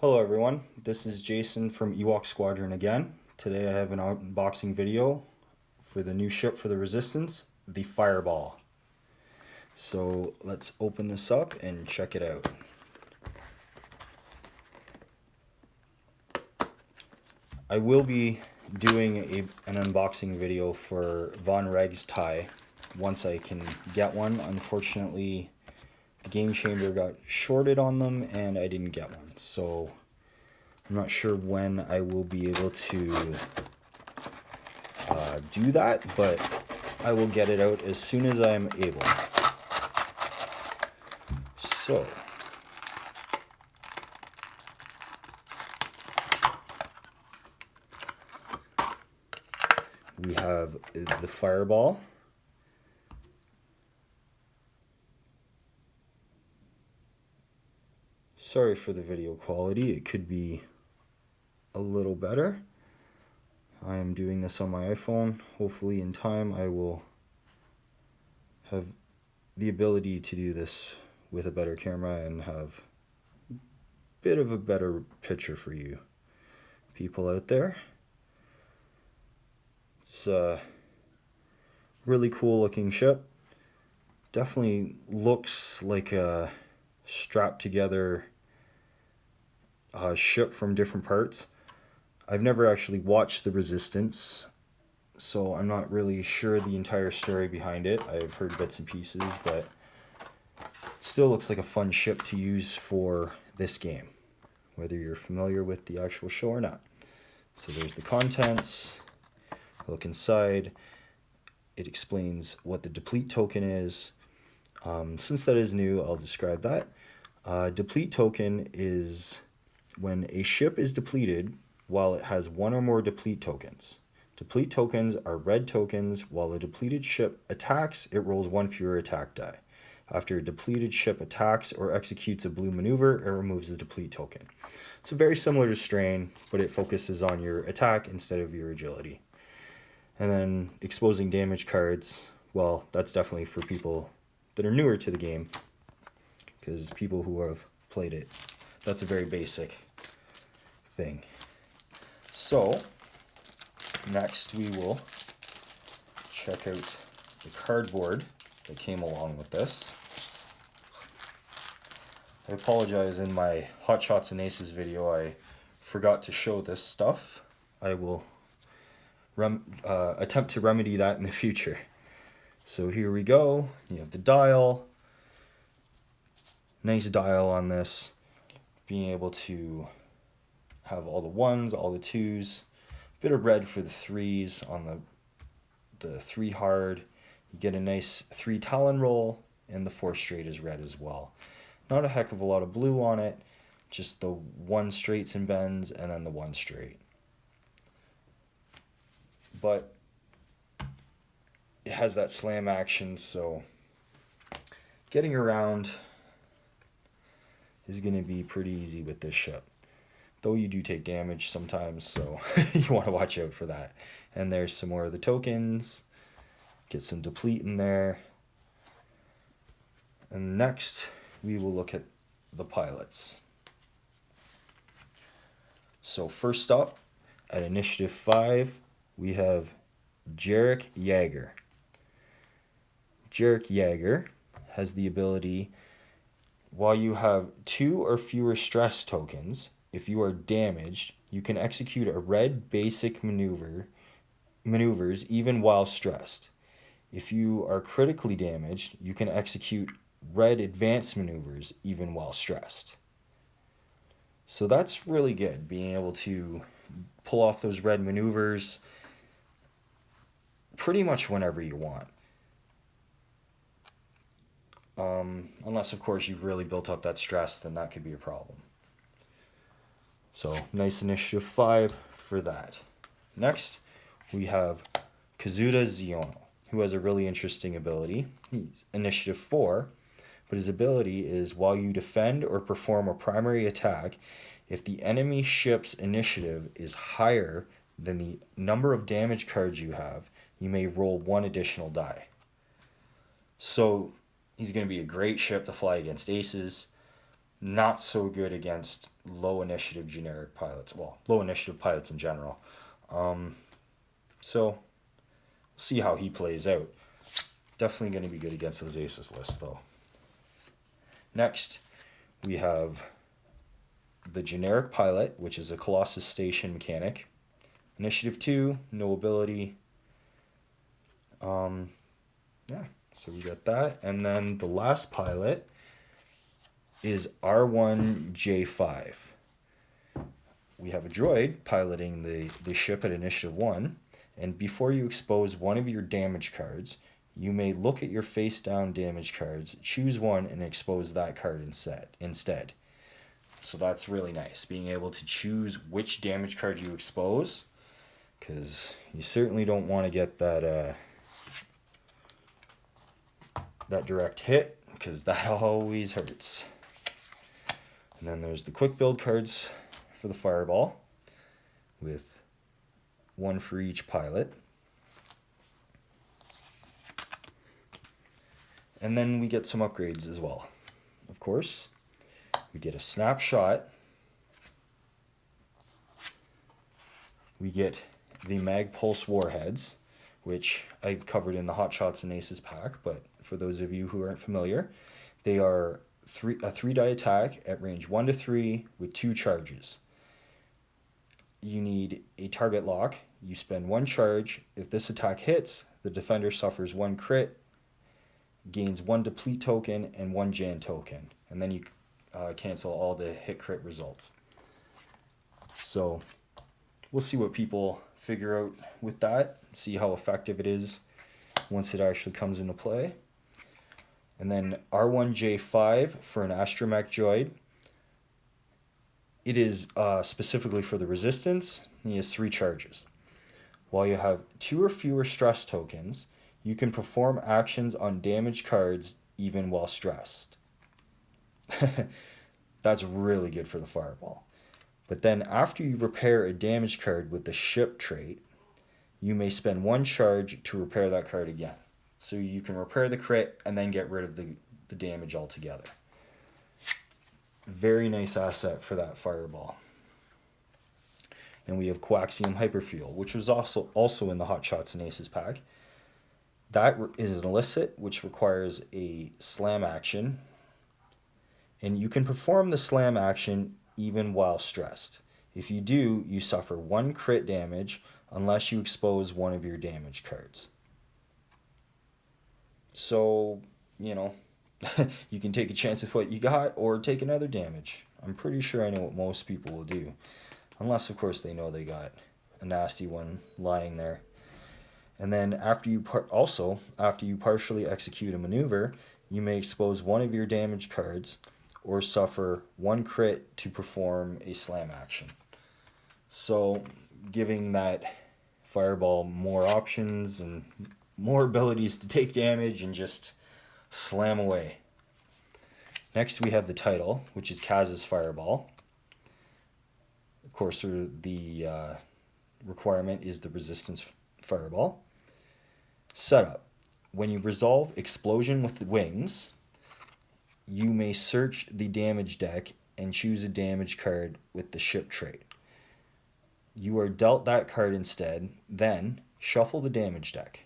Hello everyone, this is Jason from Ewok Squadron again. Today I have an unboxing video for the new ship for the Resistance, the Fireball. So let's open this up and check it out. I will be doing an unboxing video for Von Reg's tie once I can get one. Unfortunately, the game chamber got shorted on them and I didn't get one. So I'm not sure when I will be able to do that, but I will get it out as soon as I'm able. So, we have the Fireball. Sorry for the video quality, it could be a little better. I am doing this on my iPhone. Hopefully in time I will have the ability to do this with a better camera and have a bit of a better picture for you people out there. It's a really cool looking ship. Definitely looks like a strapped together ship from different parts. I've never actually watched The Resistance, so I'm not really sure the entire story behind it. I've heard bits and pieces, but it still looks like a fun ship to use for this game, whether you're familiar with the actual show or not. So there's the contents. Look inside. It explains what the deplete token is. Since that is new, I'll describe that. Deplete token is when a ship is depleted while it has one or more deplete tokens. Deplete tokens are red tokens. While a depleted ship attacks, it rolls one fewer attack die. After a depleted ship attacks or executes a blue maneuver, it removes the deplete token. So very similar to Strain, but it focuses on your attack instead of your agility. And then exposing damage cards, well, that's definitely for people that are newer to the game, because people who have played it, that's a very basic thing. So, next we will check out the cardboard that came along with this. I apologize, in my Hot Shots and Aces video I forgot to show this stuff. I will attempt to remedy that in the future. So here we go. You have the dial. Nice dial on this. Being able to have all the ones, all the twos. Bit of red for the threes on the 3 hard. You get a nice 3 Talon roll, and the 4 straight is red as well. Not a heck of a lot of blue on it, just the 1 straights and bends, and then the 1 straight. But it has that slam action, so getting around is going to be pretty easy with this ship. Though you do take damage sometimes, so you want to watch out for that. And there's some more of the tokens. Get some deplete in there. And next, we will look at the pilots. So first up, at Initiative 5, we have Jarek Yeager. Jarek Yeager has the ability, while you have 2 or fewer stress tokens, if you are damaged, you can execute a red basic maneuvers even while stressed. If you are critically damaged, you can execute red advanced maneuvers even while stressed. So that's really good, being able to pull off those red maneuvers pretty much whenever you want. Unless, of course, you've really built up that stress, then that could be a problem. So, nice Initiative 5 for that. Next, we have Kazuda Ziono, who has a really interesting ability. He's Initiative 4, but his ability is while you defend or perform a primary attack, if the enemy ship's initiative is higher than the number of damage cards you have, you may roll 1 additional die. So, he's going to be a great ship to fly against aces. Not so good against low initiative generic pilots. Well, low initiative pilots in general. So we'll see how he plays out. Definitely going to be good against those aces lists, though. Next, we have the generic pilot, which is a Colossus Station mechanic. Initiative 2, no ability. Yeah, so we got that. And then the last pilot is R1J5. We have a droid piloting the ship at Initiative 1, and before you expose one of your damage cards, you may look at your face down damage cards, choose one, and expose that card instead. So that's really nice, being able to choose which damage card you expose, because you certainly don't want to get that direct hit, because that always hurts. And then there's the quick build cards for the Fireball, with one for each pilot. And then we get some upgrades as well. Of course, we get a snapshot. We get the Mag Pulse Warheads, which I covered in the Hot Shots and Aces pack, but for those of you who aren't familiar, they are a 3-die attack at range 1 to 3 with 2 charges. You need a target lock. You spend 1 charge. If this attack hits, the defender suffers 1 crit, gains 1 deplete token and 1 Jan token, and then you cancel all the hit crit results. So we'll see what people figure out with that, see how effective it is once it actually comes into play. And then R1J5 for an Astromech droid. It is specifically for the Resistance. He has 3 charges. While you have 2 or fewer stress tokens, you can perform actions on damaged cards even while stressed. That's really good for the Fireball. But then after you repair a damaged card with the ship trait, you may spend 1 charge to repair that card again. So you can repair the crit and then get rid of the damage altogether. Very nice asset for that Fireball. And we have Coaxium Hyperfuel, which was also in the Hot Shots and Aces pack. That is an illicit, which requires a slam action. And you can perform the slam action even while stressed. If you do, you suffer 1 crit damage unless you expose one of your damage cards. So, you can take a chance with what you got or take another damage. I'm pretty sure I know what most people will do. Unless, of course, they know they got a nasty one lying there. And then after you partially execute a maneuver, you may expose one of your damage cards or suffer 1 crit to perform a slam action. So giving that Fireball more options and more abilities to take damage and just slam away. Next we have the title, which is Kaz's Fireball. Of course, the requirement is the Resistance Fireball. Setup. When you resolve Explosion with Wings, you may search the damage deck and choose a damage card with the ship trait. You are dealt that card instead, then shuffle the damage deck.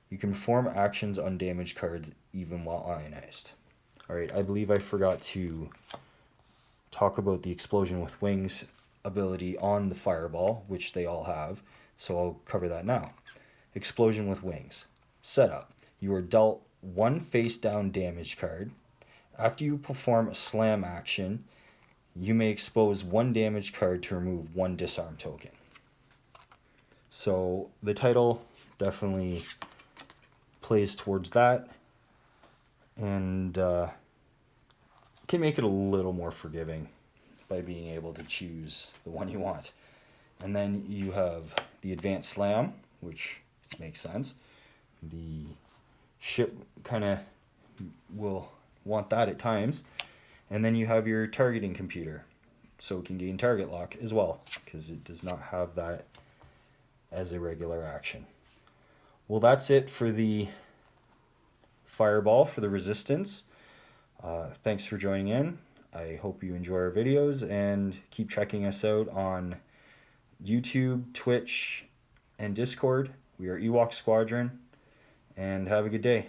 You can perform actions on damage cards even while ionized. Alright, I believe I forgot to talk about the Explosion with Wings ability on the Fireball, which they all have, so I'll cover that now. Explosion with Wings. Setup. You are dealt 1 face down damage card. After you perform a slam action, you may expose 1 damage card to remove 1 disarm token. So the title definitely plays towards that, and can make it a little more forgiving by being able to choose the one you want. And then you have the Advanced Slam, which makes sense. The ship kind of will want that at times. And then you have your targeting computer, so it can gain target lock as well, because it does not have that as a regular action. Well, that's it for the Fireball for the Resistance. Thanks for joining in. I hope you enjoy our videos and keep checking us out on YouTube, Twitch, and Discord. We are Ewok Squadron, and have a good day.